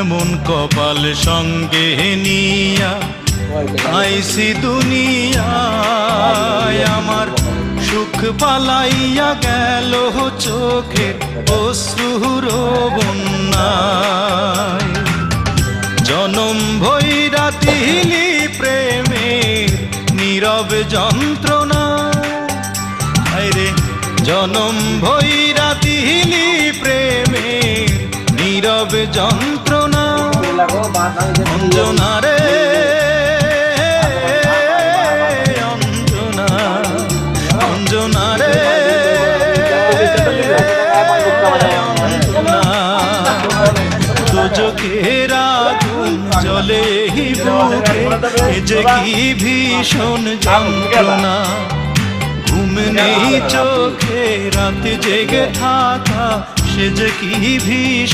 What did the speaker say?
এমন কপাল সঙ্গে নিয়া আইসি দুনিয়ায়, আমার সুখ পালাইয়া গেল চোখের অশ্রুর বন্যায়। জনম ভৈরা তিলি প্রেমের নীরব যন্ত্রণা, রে জনম ভৈরা তিলি প্রেমের নীরব যন্ত্রণা। অঞ্জনা রে অঞ্জনা, অঞ্জনা রে অঞ্জনা, দোজখের আগুন জ্বলে বুকে, এ যে কি ভীষণ যন্ত্রণা। ঘুম নেই চোখে রাত জেগে থাকা, সে যে কি ভীষণ